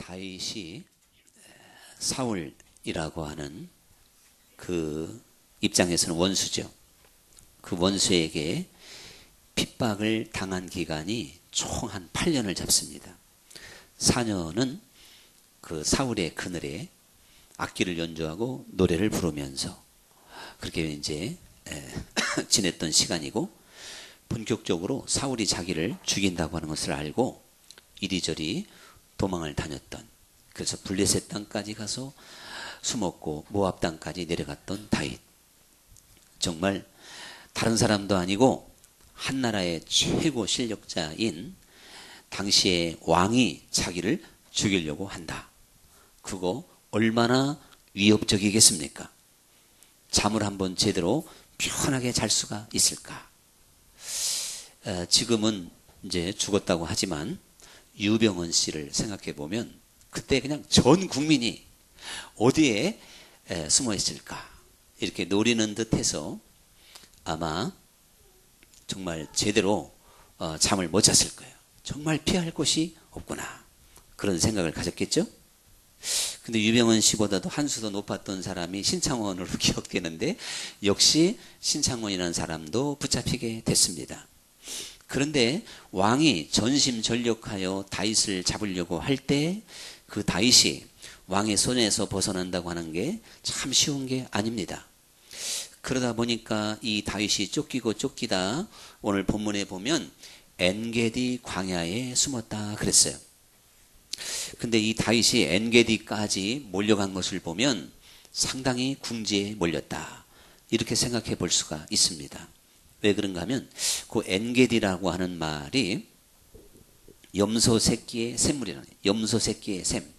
다윗이 사울이라고 하는 그 입장에서는 원수죠. 그 원수에게 핍박을 당한 기간이 총 한 8년을 잡습니다. 4년은 그 사울의 그늘에 악기를 연주하고 노래를 부르면서 그렇게 이제 지냈던 시간이고, 본격적으로 사울이 자기를 죽인다고 하는 것을 알고 이리저리 도망을 다녔던, 그래서 블레셋 땅까지 가서 숨었고 모압 땅까지 내려갔던 다윗. 정말 다른 사람도 아니고 한 나라의 최고 실력자인 당시의 왕이 자기를 죽이려고 한다. 그거 얼마나 위협적이겠습니까? 잠을 한번 제대로 편하게 잘 수가 있을까? 지금은 이제 죽었다고 하지만 유병헌 씨를 생각해 보면 그때 그냥 전 국민이 어디에 숨어 있을까 이렇게 노리는 듯해서 아마 정말 제대로 잠을 못 잤을 거예요. 정말 피할 곳이 없구나, 그런 생각을 가졌겠죠. 근데 유병헌 씨보다도 한 수 더 높았던 사람이 신창원으로 기억되는데, 역시 신창원이라는 사람도 붙잡히게 됐습니다. 그런데 왕이 전심전력하여 다윗을 잡으려고 할 때 그 다윗이 왕의 손에서 벗어난다고 하는 게 참 쉬운 게 아닙니다. 그러다 보니까 이 다윗이 쫓기고 쫓기다 오늘 본문에 보면 엔게디 광야에 숨었다 그랬어요. 근데 이 다윗이 엔게디까지 몰려간 것을 보면 상당히 궁지에 몰렸다, 이렇게 생각해 볼 수가 있습니다. 왜 그런가 하면 그 엔게디라고 하는 말이 염소 새끼의 샘물이라는, 염소 새끼의 샘.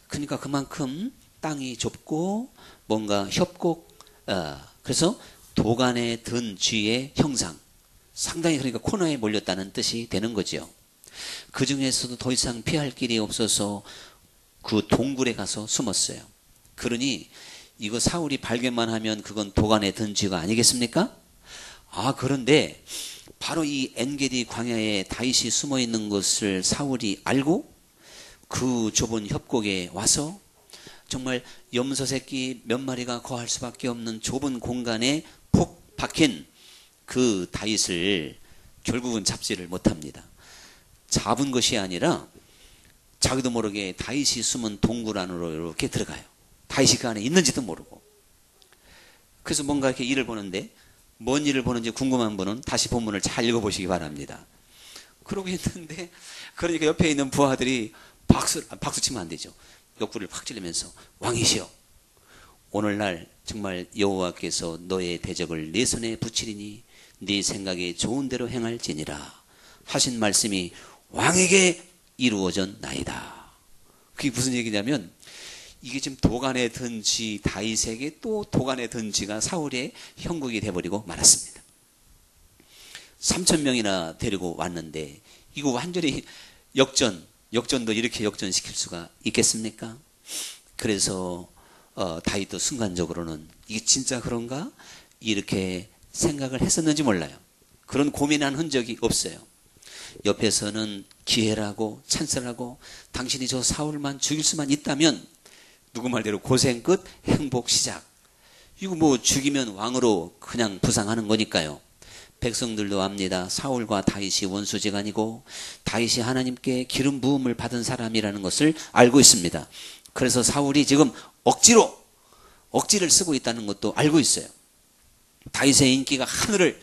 그러니까 그만큼 땅이 좁고 뭔가 협곡, 그래서 도간에 든 쥐의 형상, 상당히 그러니까 코너에 몰렸다는 뜻이 되는 거죠. 그 중에서도 더 이상 피할 길이 없어서 그 동굴에 가서 숨었어요. 그러니 이거 사울이 발견만 하면 그건 도간에 든 쥐가 아니겠습니까? 그런데 바로 이 엔게디 광야에 다윗이 숨어 있는 것을 사울이 알고 그 좁은 협곡에 와서 정말 염소 새끼 몇 마리가 거할 수밖에 없는 좁은 공간에 폭 박힌 그 다윗을 결국은 잡지를 못합니다. 잡은 것이 아니라 자기도 모르게 다윗이 숨은 동굴 안으로 이렇게 들어가요. 다윗이 그 안에 있는지도 모르고. 그래서 뭔가 이렇게 일을 보는데, 뭔 일을 보는지 궁금한 분은 다시 본문을 잘 읽어보시기 바랍니다. 그러고 있는데, 그러니까 옆에 있는 부하들이 박수 치면 안 되죠. 옆구리를 확 찔리면서, 왕이시여, 오늘날 정말 여호와께서 너의 대적을 네 손에 붙이리니 네 생각에 좋은 대로 행할지니라 하신 말씀이 왕에게 이루어졌나이다. 그게 무슨 얘기냐면, 이게 지금 도간에 든 쥐 다윗에게 또 도간에 든 쥐가 사울의 형국이 돼버리고 말았습니다. 3,000명이나 데리고 왔는데 이거 완전히 역전도 이렇게 역전시킬 수가 있겠습니까? 그래서 다윗도 순간적으로는 이게 진짜 그런가? 이렇게 생각을 했었는지 몰라요. 그런 고민한 흔적이 없어요. 옆에서는 기회라고 찬스라고, 당신이 저 사울만 죽일 수만 있다면 누구 말대로 고생 끝 행복 시작, 이거 뭐 죽이면 왕으로 그냥 부상하는 거니까요. 백성들도 압니다. 사울과 다윗이 원수지간이고 다윗이 하나님께 기름 부음을 받은 사람이라는 것을 알고 있습니다. 그래서 사울이 지금 억지를 쓰고 있다는 것도 알고 있어요. 다윗의 인기가 하늘을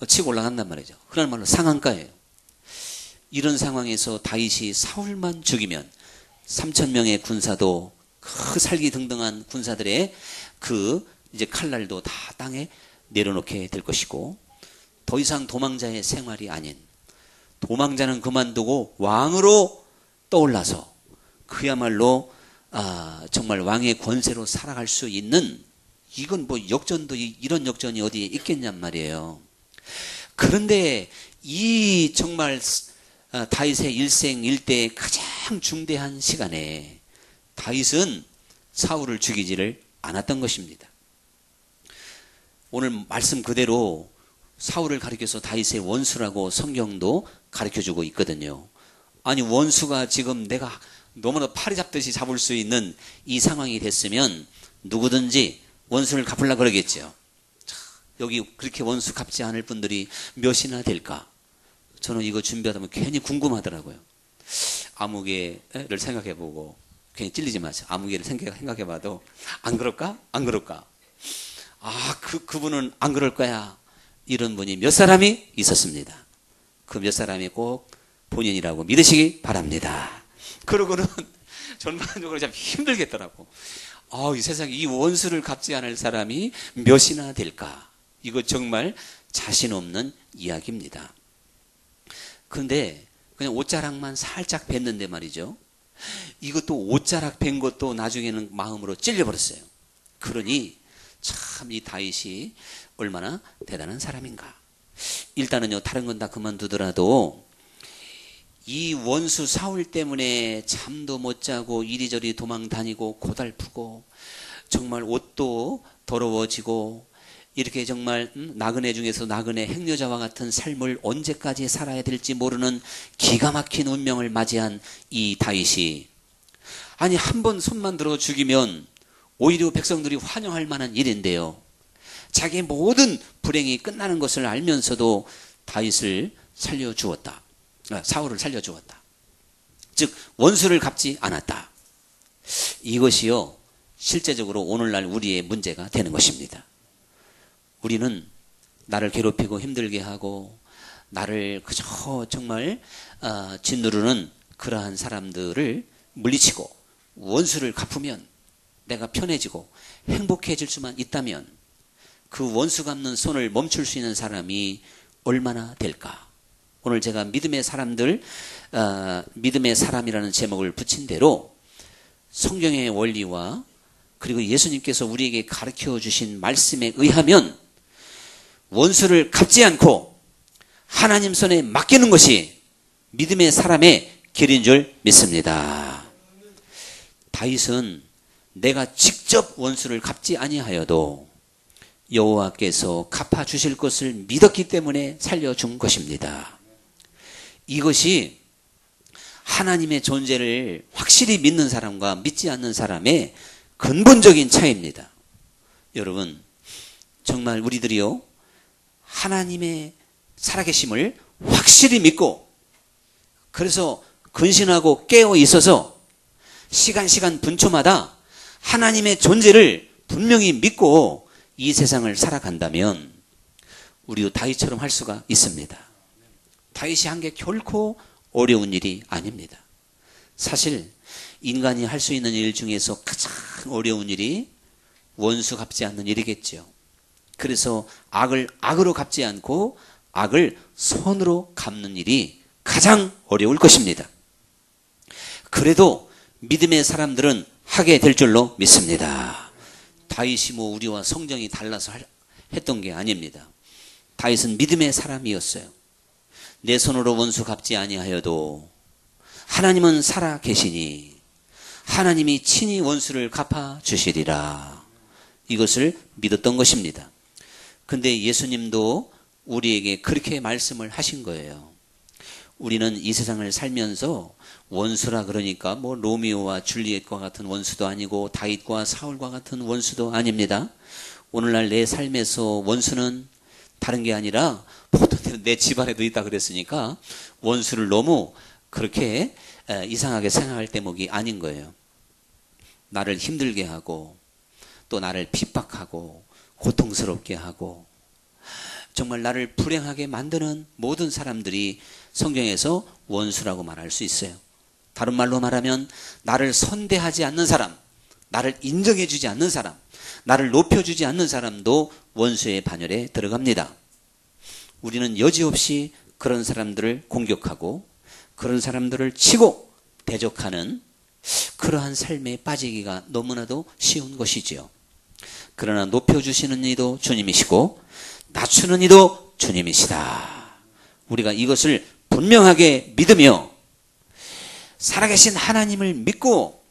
치고 올라간단 말이죠. 그런 말로 상한가예요. 이런 상황에서 다윗이 사울만 죽이면 3,000명의 군사도 그 살기등등한 군사들의 그 이제 칼날도 다 땅에 내려놓게 될 것이고, 더 이상 도망자의 생활이 아닌, 도망자는 그만두고 왕으로 떠올라서 그야말로 정말 왕의 권세로 살아갈 수 있는, 이건 뭐 역전도 이런 역전이 어디에 있겠냔 말이에요. 그런데 이 정말 다윗의 일생 일대의 가장 중대한 시간에 다윗은 사울을 죽이지를 않았던 것입니다. 오늘 말씀 그대로 사울을 가리켜서 다윗의 원수라고 성경도 가르쳐주고 있거든요. 아니 원수가 지금 내가 너무나 파리 잡듯이 잡을 수 있는 이 상황이 됐으면 누구든지 원수를 갚으려고 그러겠죠. 여기 그렇게 원수 갚지 않을 분들이 몇이나 될까? 저는 이거 준비하다 보면 괜히 궁금하더라고요. 아무개를 생각해보고 괜히 찔리지 마세요. 아무개를 생각해봐도 안 그럴까? 안 그럴까? 그분은 안 그럴 거야. 이런 분이 몇 사람이 있었습니다. 그 몇 사람이 꼭 본인이라고 믿으시기 바랍니다. 그러고는 전반적으로 참 힘들겠더라고. 이 세상에 이 원수를 갚지 않을 사람이 몇이나 될까? 이거 정말 자신 없는 이야기입니다. 그런데 그냥 옷자락만 살짝 뵀는데 말이죠. 이것도 옷자락 뵌 것도 나중에는 마음으로 찔려버렸어요. 그러니 참 이 다윗이 얼마나 대단한 사람인가. 일단은요, 다른 건 다 그만두더라도 이 원수 사울 때문에 잠도 못 자고 이리저리 도망 다니고 고달프고 정말 옷도 더러워지고 이렇게 정말 나그네 중에서 나그네 행여자와 같은 삶을 언제까지 살아야 될지 모르는 기가 막힌 운명을 맞이한 이 다윗이 아니 한 번 손만 들어 죽이면 오히려 백성들이 환영할 만한 일인데요. 자기의 모든 불행이 끝나는 것을 알면서도 다윗을 살려주었다. 사울을 살려주었다. 즉 원수를 갚지 않았다. 이것이요 실제적으로 오늘날 우리의 문제가 되는 것입니다. 우리는 나를 괴롭히고 힘들게 하고 나를 그저 정말 짓누르는 그러한 사람들을 물리치고 원수를 갚으면 내가 편해지고 행복해질 수만 있다면 그 원수 갚는 손을 멈출 수 있는 사람이 얼마나 될까? 오늘 제가 믿음의 사람들, 믿음의 사람이라는 제목을 붙인 대로 성경의 원리와 그리고 예수님께서 우리에게 가르쳐 주신 말씀에 의하면 원수를 갚지 않고 하나님 손에 맡기는 것이 믿음의 사람의 길인 줄 믿습니다. 다윗은 내가 직접 원수를 갚지 아니하여도 여호와께서 갚아주실 것을 믿었기 때문에 살려준 것입니다. 이것이 하나님의 존재를 확실히 믿는 사람과 믿지 않는 사람의 근본적인 차이입니다. 여러분 정말 우리들이요 하나님의 살아계심을 확실히 믿고 그래서 근신하고 깨어 있어서 시간 분초마다 하나님의 존재를 분명히 믿고 이 세상을 살아간다면 우리도 다윗처럼 할 수가 있습니다. 다윗이 한 게 결코 어려운 일이 아닙니다. 사실 인간이 할 수 있는 일 중에서 가장 어려운 일이 원수 갚지 않는 일이겠죠. 그래서 악을 악으로 갚지 않고 악을 선으로 갚는 일이 가장 어려울 것입니다. 그래도 믿음의 사람들은 하게 될 줄로 믿습니다. 다윗이 우리와 성정이 달라서 했던 게 아닙니다. 다윗은 믿음의 사람이었어요. 내 손으로 원수 갚지 아니하여도 하나님은 살아 계시니 하나님이 친히 원수를 갚아 주시리라. 이것을 믿었던 것입니다. 근데 예수님도 우리에게 그렇게 말씀을 하신 거예요. 우리는 이 세상을 살면서 원수라 그러니까 로미오와 줄리엣과 같은 원수도 아니고 다윗과 사울과 같은 원수도 아닙니다. 오늘날 내 삶에서 원수는 다른 게 아니라 보통 내 집안에도 있다 그랬으니까 원수를 너무 그렇게 이상하게 생각할 대목이 아닌 거예요. 나를 힘들게 하고 또 나를 핍박하고 고통스럽게 하고 정말 나를 불행하게 만드는 모든 사람들이 성경에서 원수라고 말할 수 있어요. 다른 말로 말하면 나를 선대하지 않는 사람, 나를 인정해 주지 않는 사람, 나를 높여주지 않는 사람도 원수의 반열에 들어갑니다. 우리는 여지없이 그런 사람들을 공격하고 그런 사람들을 치고 대적하는 그러한 삶에 빠지기가 너무나도 쉬운 것이지요. 그러나 높여주시는 이도 주님이시고 낮추는 이도 주님이시다. 우리가 이것을 분명하게 믿으며 살아계신 하나님을 믿고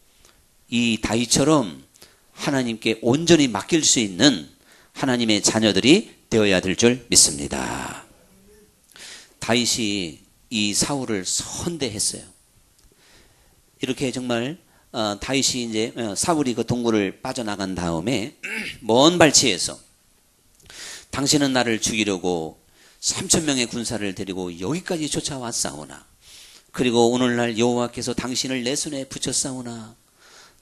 이 다윗처럼 하나님께 온전히 맡길 수 있는 하나님의 자녀들이 되어야 될 줄 믿습니다. 다윗이 이 사울을 선대했어요. 이렇게 정말 다윗이 이제 사울이 그 동굴을 빠져나간 다음에 먼 발치에서 당신은 나를 죽이려고 3,000명의 군사를 데리고 여기까지 쫓아왔사오나 그리고 오늘날 여호와께서 당신을 내 손에 붙였사오나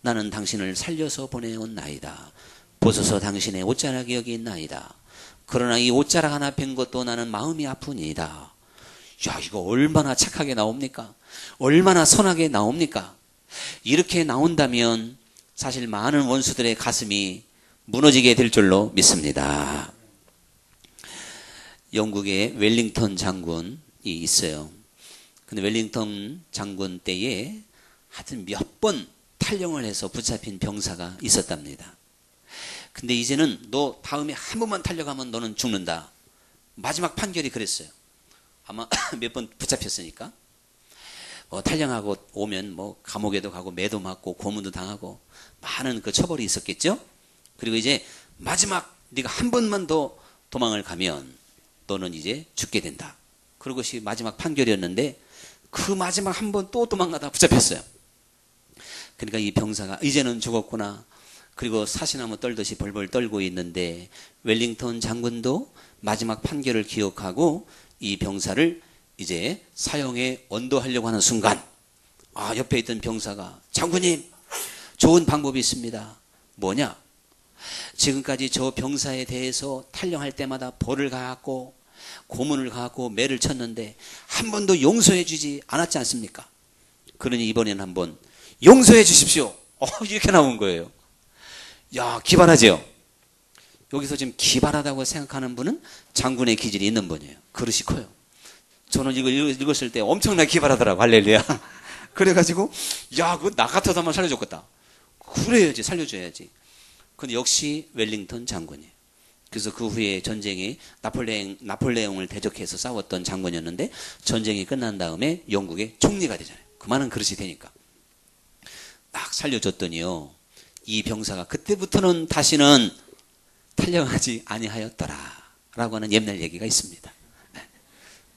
나는 당신을 살려서 보내온 나이다. 보소서 당신의 옷자락이 여기 있나이다. 그러나 이 옷자락 하나 뺀 것도 나는 마음이 아프니이다. 야, 이거 얼마나 착하게 나옵니까? 얼마나 선하게 나옵니까? 이렇게 나온다면 사실 많은 원수들의 가슴이 무너지게 될 줄로 믿습니다. 영국의 웰링턴 장군이 있어요. 근데 웰링턴 장군 때에 하여튼 몇 번 탈영을 해서 붙잡힌 병사가 있었답니다. 근데 이제는 너 다음에 한 번만 탈영하면 너는 죽는다. 마지막 판결이 그랬어요. 아마 몇 번 붙잡혔으니까. 탈영하고 오면 감옥에도 가고 매도 맞고 고문도 당하고 많은 그 처벌이 있었겠죠. 그리고 이제 마지막 네가 한 번만 더 도망을 가면 너는 이제 죽게 된다. 그것이 마지막 판결이었는데 그 마지막 한 번 또 도망가다 붙잡혔어요. 그러니까 이 병사가 이제는 죽었구나. 그리고 사시나무 떨듯이 벌벌 떨고 있는데 웰링턴 장군도 마지막 판결을 기억하고 이 병사를 이제 사형에 언도하려고 하는 순간 옆에 있던 병사가 장군님 좋은 방법이 있습니다. 뭐냐? 지금까지 저 병사에 대해서 탈영할 때마다 벌을 가하고 고문을 가하고 매를 쳤는데 한 번도 용서해 주지 않았지 않습니까? 그러니 이번에는 한번 용서해 주십시오. 이렇게 나온 거예요. 야, 기발하죠? 여기서 지금 기발하다고 생각하는 분은 장군의 기질이 있는 분이에요. 그릇이 커요. 저는 이거 읽었을 때 엄청나게 기발하더라고. 할렐루야. 그래가지고 야, 그거 나 같아도 한번 살려줬겠다. 그래야지, 살려줘야지. 근데 역시 웰링턴 장군이에요. 그래서 그 후에 전쟁이 나폴레옹을 대적해서 싸웠던 장군이었는데 전쟁이 끝난 다음에 영국의 총리가 되잖아요. 그만한 그릇이 되니까. 딱 살려줬더니요. 이 병사가 그때부터는 다시는 탈영하지 아니하였더라 라고 하는 옛날 얘기가 있습니다.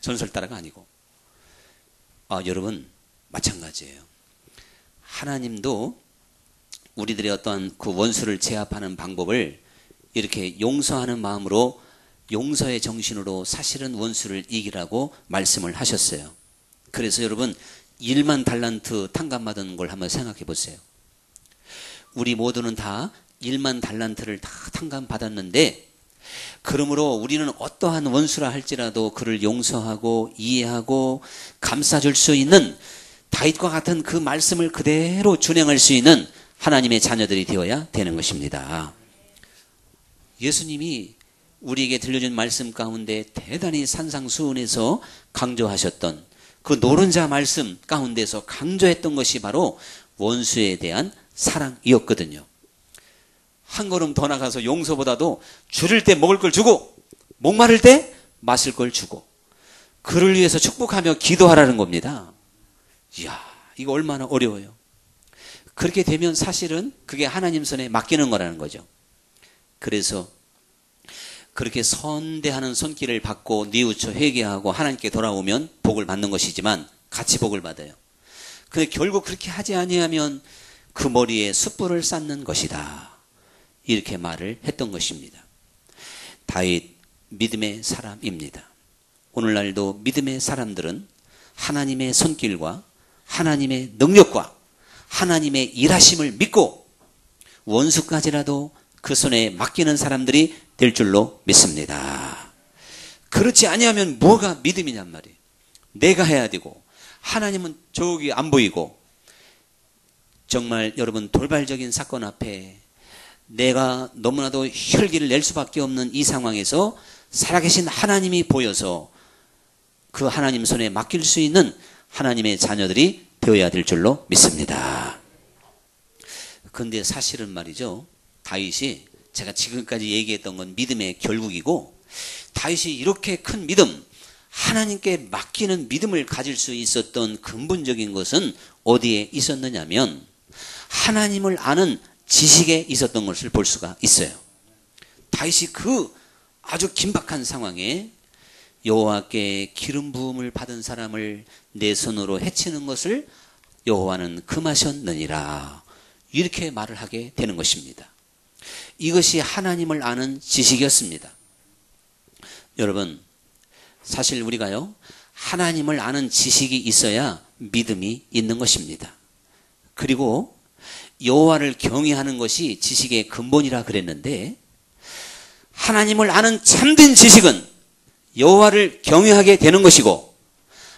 전설 따라가 아니고. 여러분 마찬가지예요. 하나님도 우리들의 어떤 그 원수를 제압하는 방법을 이렇게 용서하는 마음으로 용서의 정신으로 사실은 원수를 이기라고 말씀을 하셨어요. 그래서 여러분 1만 달란트 탕감받은 걸 한번 생각해 보세요. 우리 모두는 다 1만 달란트를 다 탕감받았는데 그러므로 우리는 어떠한 원수라 할지라도 그를 용서하고 이해하고 감싸줄 수 있는 다윗과 같은 그 말씀을 그대로 준행할 수 있는 하나님의 자녀들이 되어야 되는 것입니다. 예수님이 우리에게 들려준 말씀 가운데 대단히 산상수훈에서 강조하셨던 그 노른자 말씀 가운데서 강조했던 것이 바로 원수에 대한 사랑이었거든요. 한 걸음 더 나가서 용서보다도 줄일 때 먹을 걸 주고 목마를 때 마실 걸 주고 그를 위해서 축복하며 기도하라는 겁니다. 이야, 이거 얼마나 어려워요. 그렇게 되면 사실은 그게 하나님 손에 맡기는 거라는 거죠. 그래서 그렇게 선대하는 손길을 받고 뉘우쳐 회개하고 하나님께 돌아오면 복을 받는 것이지만 같이 복을 받아요. 근데 결국 그렇게 하지 아니하면 그 머리에 숯불을 쌓는 것이다. 이렇게 말을 했던 것입니다. 다윗 믿음의 사람입니다. 오늘날도 믿음의 사람들은 하나님의 손길과 하나님의 능력과 하나님의 일하심을 믿고 원수까지라도 그 손에 맡기는 사람들이 될 줄로 믿습니다. 그렇지 아니하면 뭐가 믿음이냔 말이에요. 내가 해야 되고 하나님은 저기 안 보이고 정말 여러분 돌발적인 사건 앞에 내가 너무나도 혈기를 낼 수밖에 없는 이 상황에서 살아계신 하나님이 보여서 그 하나님 손에 맡길 수 있는 하나님의 자녀들이 되어야 될 줄로 믿습니다. 그런데 사실은 말이죠. 다윗이 제가 지금까지 얘기했던 건 믿음의 결국이고 다윗이 이렇게 큰 믿음, 하나님께 맡기는 믿음을 가질 수 있었던 근본적인 것은 어디에 있었느냐면 하나님을 아는 지식에 있었던 것을 볼 수가 있어요. 다윗이 그 아주 긴박한 상황에 여호와께 기름 부음을 받은 사람을 내 손으로 해치는 것을 여호와는 금하셨느니라. 이렇게 말을 하게 되는 것입니다. 이것이 하나님을 아는 지식이었습니다. 여러분, 사실 우리가요, 하나님을 아는 지식이 있어야 믿음이 있는 것입니다. 그리고 여호와를 경외하는 것이 지식의 근본이라 그랬는데, 하나님을 아는 참된 지식은 여호와를 경외하게 되는 것이고,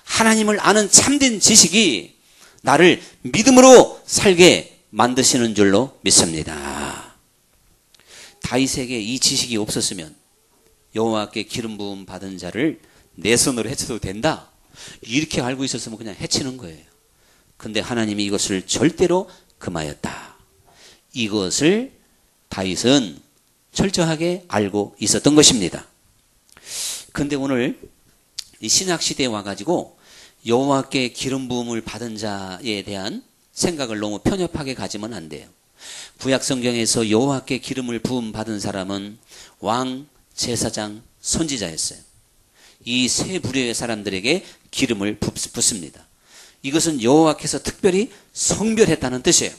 하나님을 아는 참된 지식이 나를 믿음으로 살게 만드시는 줄로 믿습니다. 다윗에게 이 지식이 없었으면 여호와께 기름 부음 받은 자를 내 손으로 해쳐도 된다, 이렇게 알고 있었으면 그냥 해치는 거예요. 근데 하나님이 이것을 절대로 금하였다. 이것을 다윗은 철저하게 알고 있었던 것입니다. 근데 오늘 이 신약시대에 와가지고 여호와께 기름 부음을 받은 자에 대한 생각을 너무 편협하게 가지면 안 돼요. 구약성경에서 여호와께 기름을 부음 받은 사람은 왕, 제사장, 선지자였어요. 이 세 부류의 사람들에게 기름을 붓습니다. 이것은 여호와께서 특별히 성별했다는 뜻이에요.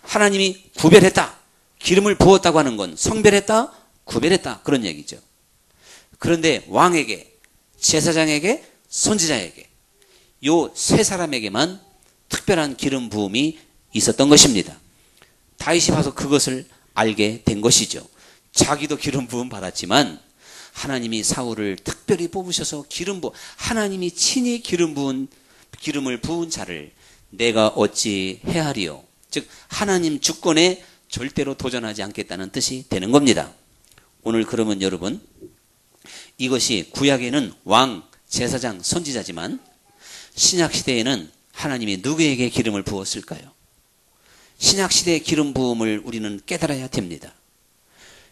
하나님이 구별했다, 기름을 부었다고 하는 건 성별했다, 구별했다, 그런 얘기죠. 그런데 왕에게, 제사장에게, 선지자에게, 요 세 사람에게만 특별한 기름 부음이 있었던 것입니다. 다윗이 봐서 그것을 알게 된 것이죠. 자기도 기름 부음 받았지만 하나님이 사울을 특별히 뽑으셔서 하나님이 친히 기름을 부은 자를 내가 어찌 헤아리요. 즉 하나님 주권에 절대로 도전하지 않겠다는 뜻이 되는 겁니다. 오늘 그러면 여러분, 이것이 구약에는 왕, 제사장, 선지자지만 신약시대에는 하나님이 누구에게 기름을 부었을까요? 신약시대의 기름 부음을 우리는 깨달아야 됩니다.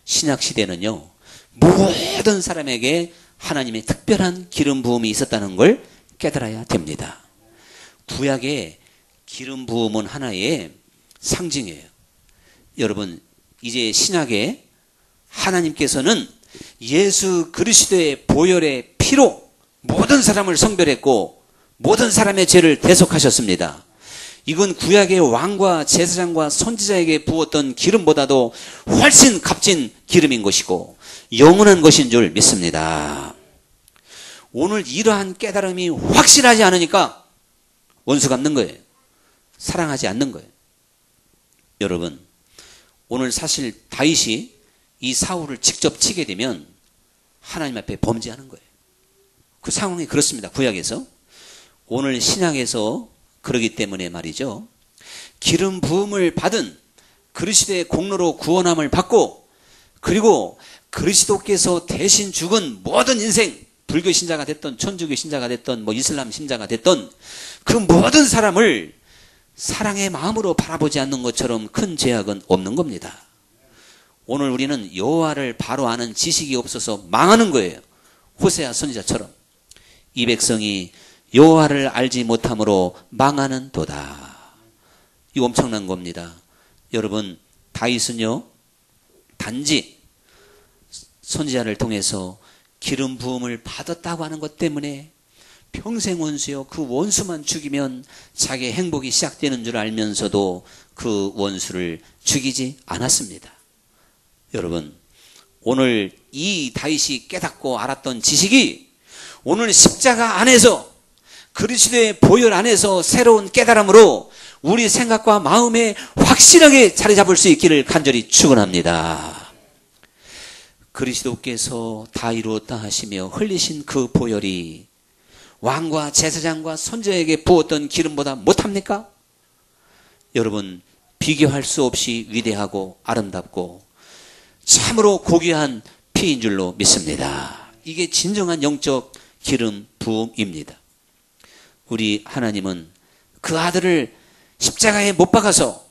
신약시대는요, 모든 사람에게 하나님의 특별한 기름 부음이 있었다는 걸 깨달아야 됩니다. 구약의 기름 부음은 하나의 상징이에요. 여러분, 이제 신약에 하나님께서는 예수 그리스도의 보혈의 피로 모든 사람을 성별했고 모든 사람의 죄를 대속하셨습니다. 이건 구약의 왕과 제사장과 선지자에게 부었던 기름보다도 훨씬 값진 기름인 것이고 영원한 것인 줄 믿습니다. 오늘 이러한 깨달음이 확실하지 않으니까 원수 갚는 거예요. 사랑하지 않는 거예요. 여러분, 오늘 사실 다윗이 이 사울을 직접 치게 되면 하나님 앞에 범죄하는 거예요. 그 상황이 그렇습니다. 구약에서. 오늘 신약에서 그러기 때문에 말이죠. 기름 부음을 받은 그리스도의 공로로 구원함을 받고, 그리고 그리스도께서 대신 죽은 모든 인생, 불교 신자가 됐던 천주교 신자가 됐던 이슬람 신자가 됐던 그 모든 사람을 사랑의 마음으로 바라보지 않는 것처럼 큰 죄악은 없는 겁니다. 오늘 우리는 여호와를 바로 아는 지식이 없어서 망하는 거예요. 호세아 선지자처럼. 이 백성이 여호와를 알지 못함으로 망하는 도다. 이거 엄청난 겁니다. 여러분, 다윗은요, 단지 선지자를 통해서 기름 부음을 받았다고 하는 것 때문에 평생 원수요, 그 원수만 죽이면 자기의 행복이 시작되는 줄 알면서도 그 원수를 죽이지 않았습니다. 여러분, 오늘 이 다윗이 깨닫고 알았던 지식이 오늘 십자가 안에서, 그리스도의 보혈 안에서 새로운 깨달음으로 우리 생각과 마음에 확실하게 자리 잡을 수 있기를 간절히 축원합니다. 그리스도께서 다 이루었다 하시며 흘리신 그 보혈이 왕과 제사장과 선지자에게 부었던 기름보다 못합니까? 여러분, 비교할 수 없이 위대하고 아름답고 참으로 고귀한 피인 줄로 믿습니다. 이게 진정한 영적 기름 부음입니다. 우리 하나님은 그 아들을 십자가에 못 박아서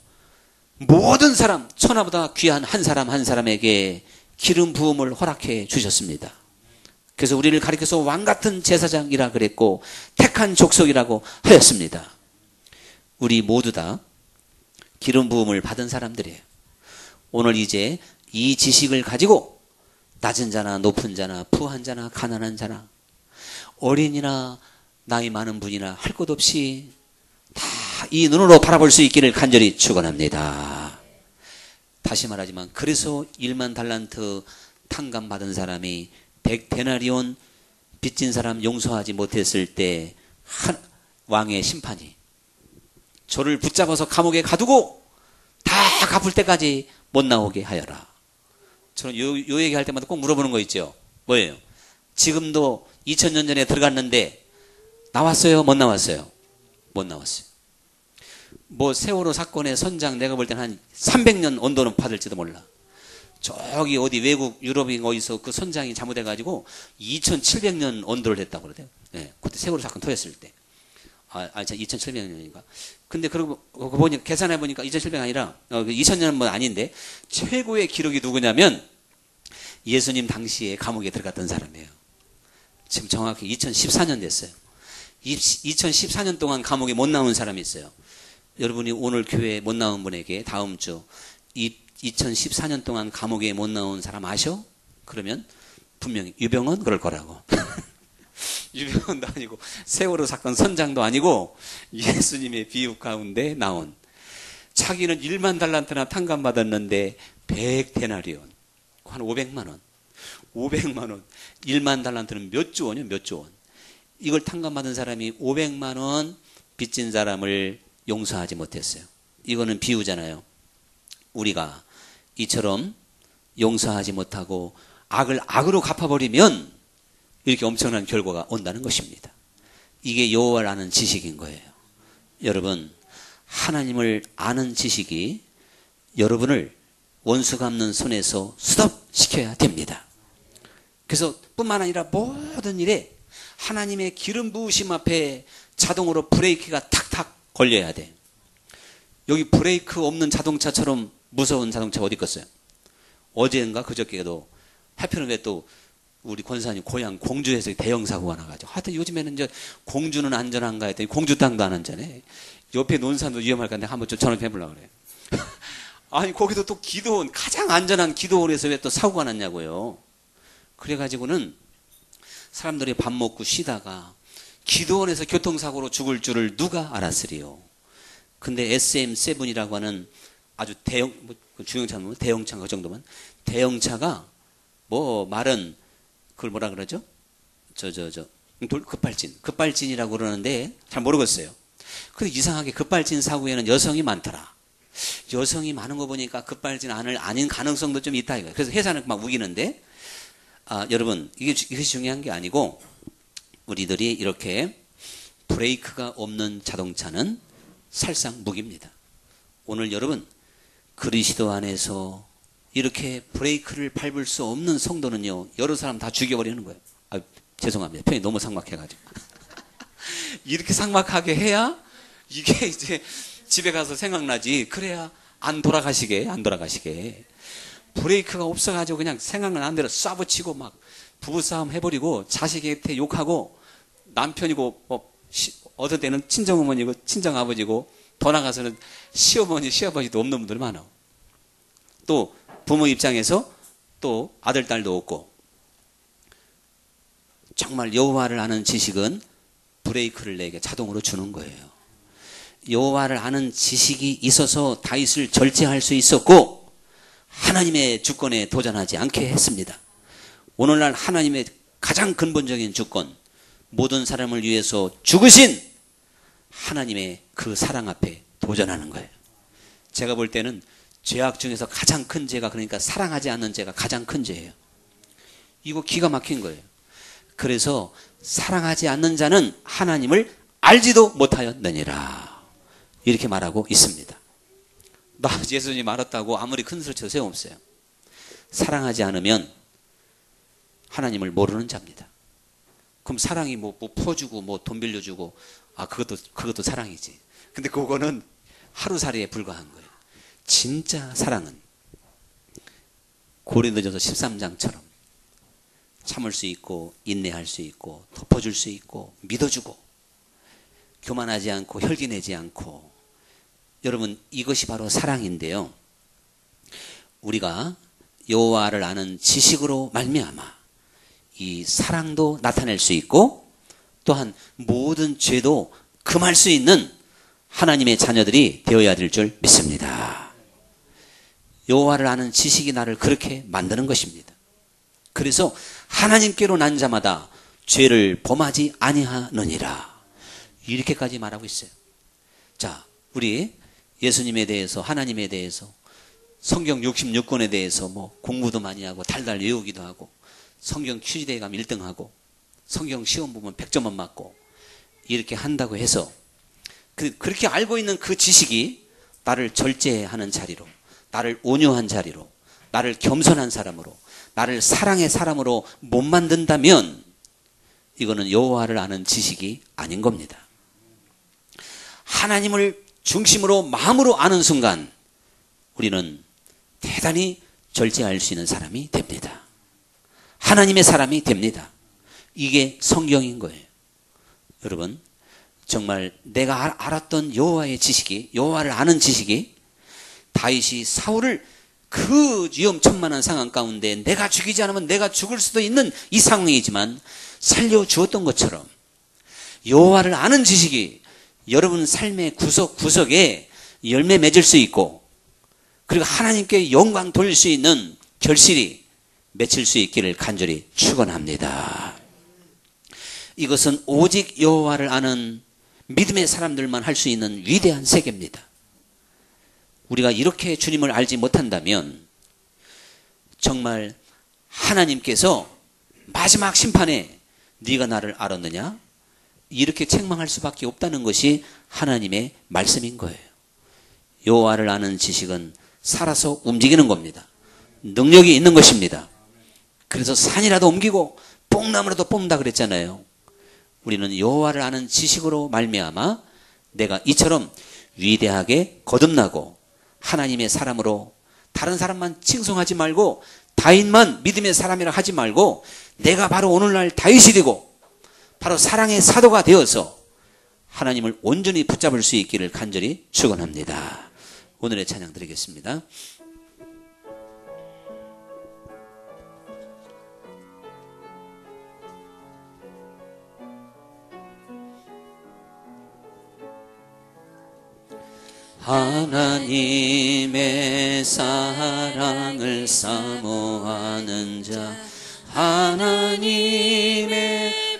모든 사람, 천하보다 귀한 한 사람 한 사람에게 기름 부음을 허락해 주셨습니다. 그래서 우리를 가리켜서 왕같은 제사장이라 그랬고 택한 족속이라고 하였습니다. 우리 모두 다 기름 부음을 받은 사람들이에요. 오늘 이제 이 지식을 가지고 낮은 자나 높은 자나 부한 자나 가난한 자나 어린이나 나이 많은 분이나 할 것 없이 다 이 눈으로 바라볼 수 있기를 간절히 축원합니다. 다시 말하지만 그래서 1만 달란트 탕감 받은 사람이 100데나리온 빚진 사람 용서하지 못했을 때 왕의 심판이 저를 붙잡아서 감옥에 가두고 다 갚을 때까지 못 나오게 하여라. 저는 요 얘기할 때마다 꼭 물어보는 거 있죠. 뭐예요? 지금도 2000년 전에 들어갔는데 나왔어요? 못 나왔어요? 못 나왔어요. 뭐 세월호 사건의 선장 내가 볼 때는 한 300년 언도는 받을지도 몰라. 저기 어디 외국 유럽인 어디서 그 선장이 잘못해가지고 2700년 언도를 했다고 그러대요. 네, 그때 세월호 사건 터졌을 때. 2700년인가. 근데 그러고 보니까 계산해 보니까 2700년 아니라 2000년은 뭐 아닌데 최고의 기록이 누구냐면 예수님 당시에 감옥에 들어갔던 사람이에요. 지금 정확히 2014년 됐어요. 2014년 동안 감옥에 못 나온 사람이 있어요. 여러분이 오늘 교회에 못 나온 분에게 다음 주 2014년 동안 감옥에 못 나온 사람 아셔? 그러면 분명히 유병헌 그럴 거라고. 유병헌도 아니고 세월호 사건 선장도 아니고 예수님의 비유 가운데 나온 자기는 1만 달란트나 탕감받았는데 100데나리온 한 500만 원 500만 원 1만 달란트는 몇 조 원이요? 몇 조 원. 이걸 탕감받은 사람이 500만 원 빚진 사람을 용서하지 못했어요. 이거는 비유잖아요. 우리가 이처럼 용서하지 못하고 악을 악으로 갚아버리면 이렇게 엄청난 결과가 온다는 것입니다. 이게 여호와를 아는 지식인 거예요. 여러분, 하나님을 아는 지식이 여러분을 원수 갚는 손에서 수습시켜야 됩니다. 그래서 뿐만 아니라 모든 일에 하나님의 기름 부으심 앞에 자동으로 브레이크가 탁탁 걸려야 돼. 여기 브레이크 없는 자동차처럼 무서운 자동차 어디 있겠어요? 어제인가 그저께도 하필은 왜 또 우리 권사님 고향 공주에서 대형 사고가 나가지고 하여튼 요즘에는 이제 공주는 안전한가 했더니 공주 땅도 안 안전해. 옆에 논산도 위험할 건데 한번 좀 전화 해보려고 그래요. 아니 거기도 또 기도원 가장 안전한 기도원에서 왜 또 사고가 났냐고요. 그래가지고는 사람들이 밥 먹고 쉬다가 기도원에서 교통사고로 죽을 줄을 누가 알았으리요. 근데 SM7이라고 하는 아주 대형 중형차는 대형차 그 정도만 대형차가 뭐 말은 그걸 뭐라 그러죠? 급발진이라고 그러는데 잘 모르겠어요. 근데 이상하게 급발진 사고에는 여성이 많더라. 여성이 많은 거 보니까 급발진 아닌 가능성도 좀 있다 이거예요. 그래서 회사는 막 우기는데 여러분 이것이 중요한 게 아니고 우리들이 이렇게 브레이크가 없는 자동차는 살상 무기입니다. 오늘 여러분 그리스도 안에서 이렇게 브레이크를 밟을 수 없는 성도는요 여러 사람 다 죽여버리는 거예요. 죄송합니다. 표현이 너무 삭막해가지고 이렇게 삭막하게 해야 이게 이제 집에 가서 생각나지. 그래야 안 돌아가시게 브레이크가 없어가지고 그냥 생각난 대로 쏴붙이고 막 부부싸움 해버리고 자식한테 욕하고 남편이고 어떤 때는 친정어머니고 친정아버지고 더 나가서는 시어머니 시아버지도 없는 분들이 많아. 또 부모 입장에서 또 아들 딸도 없고. 정말 여호와를 아는 지식은 브레이크를 내게 자동으로 주는 거예요. 여호와를 아는 지식이 있어서 다윗을 절제할 수 있었고 하나님의 주권에 도전하지 않게 했습니다. 오늘날 하나님의 가장 근본적인 주권, 모든 사람을 위해서 죽으신 하나님의 그 사랑 앞에 도전하는 거예요. 제가 볼 때는 죄악 중에서 가장 큰 죄가 그러니까 사랑하지 않는 죄가 가장 큰 죄예요. 이거 기가 막힌 거예요. 그래서 사랑하지 않는 자는 하나님을 알지도 못하였느니라 이렇게 말하고 있습니다. 나 예수님 알았다고 아무리 큰 소리 쳐도 소용없어요. 사랑하지 않으면 하나님을 모르는 자입니다. 그럼 사랑이 뭐 퍼주고 뭐 돈 빌려주고 그것도 사랑이지. 근데 그거는 하루살이에 불과한 거예요. 진짜 사랑은 고린도전서 13장처럼 참을 수 있고 인내할 수 있고 덮어줄 수 있고 믿어주고 교만하지 않고 혈기내지 않고. 여러분 이것이 바로 사랑인데요. 우리가 여호와를 아는 지식으로 말미암아 이 사랑도 나타낼 수 있고 또한 모든 죄도 금할 수 있는 하나님의 자녀들이 되어야 될 줄 믿습니다. 여호와를 아는 지식이 나를 그렇게 만드는 것입니다. 그래서 하나님께로 난 자마다 죄를 범하지 아니하느니라. 이렇게까지 말하고 있어요. 자, 우리 예수님에 대해서, 하나님에 대해서, 성경 66권에 대해서 뭐 공부도 많이 하고 달달 외우기도 하고 성경 퀴즈대회 가면 1등하고 성경 시험 보면 100점만 맞고 이렇게 한다고 해서 그렇게 알고 있는 그 지식이 나를 절제하는 자리로, 나를 온유한 자리로, 나를 겸손한 사람으로, 나를 사랑의 사람으로 못 만든다면 이거는 여호와를 아는 지식이 아닌 겁니다. 하나님을 중심으로 마음으로 아는 순간 우리는 대단히 절제할 수 있는 사람이 됩니다. 하나님의 사람이 됩니다. 이게 성경인 거예요. 여러분, 정말 내가 알았던 여호와의 지식이, 여호와를 아는 지식이 다윗이 사울을 그 위험천만한 상황 가운데 내가 죽이지 않으면 내가 죽을 수도 있는 이 상황이지만 살려주었던 것처럼 여호와를 아는 지식이 여러분 삶의 구석구석에 열매 맺을 수 있고 그리고 하나님께 영광 돌릴 수 있는 결실이 맺힐 수 있기를 간절히 축원합니다. 이것은 오직 여호와를 아는 믿음의 사람들만 할 수 있는 위대한 세계입니다. 우리가 이렇게 주님을 알지 못한다면 정말 하나님께서 마지막 심판에 네가 나를 알았느냐? 이렇게 책망할 수밖에 없다는 것이 하나님의 말씀인 거예요. 여호와를 아는 지식은 살아서 움직이는 겁니다. 능력이 있는 것입니다. 그래서 산이라도 옮기고 뽕나무라도 뽑는다 그랬잖아요. 우리는 여호와를 아는 지식으로 말미암아 내가 이처럼 위대하게 거듭나고 하나님의 사람으로 다른 사람만 칭송하지 말고 다윗만 믿음의 사람이라 하지 말고 내가 바로 오늘날 다윗이 되고 바로 사랑의 사도가 되어서 하나님을 온전히 붙잡을 수 있기를 간절히 축원합니다. 오늘의 찬양 드리겠습니다. 하나님의 사랑을 사모하는 자, 하나님의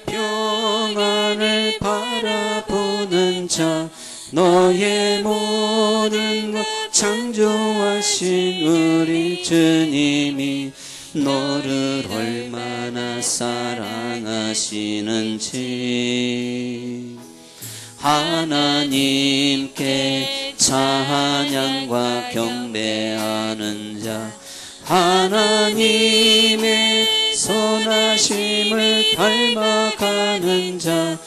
평안을 바라보는 자, 너의 모든 것 창조하신 우리 주님이 너를 얼마나 사랑하시는지 하나님께 찬양과 경배하는 자, 하나님의 선하심을 닮아가는 자,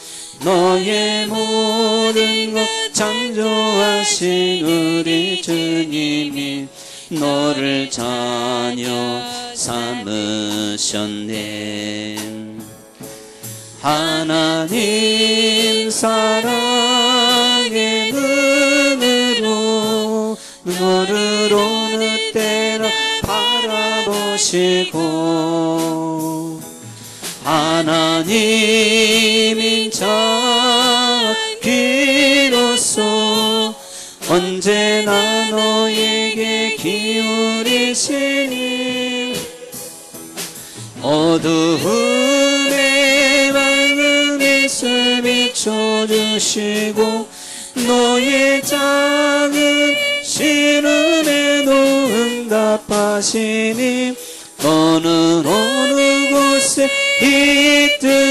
너의 모든 것 창조하신 우리 주님이 너를 자녀 삼으셨네. 하나님 사랑의 눈으로 너를 어느 때나 바라보시고 하나님인 자 귀로써 언제나 너에게 기울이시니 어두움에 밝은 빛을 비춰주시고 너의 작은 시름에도 응답하시니 너는 어느 곳에 있든